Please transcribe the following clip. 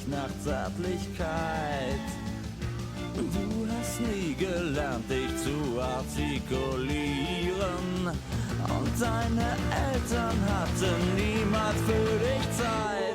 nach Zärtlichkeit. Du hast nie gelernt, dich zu artikulieren, und deine Eltern hatten niemals für dich Zeit.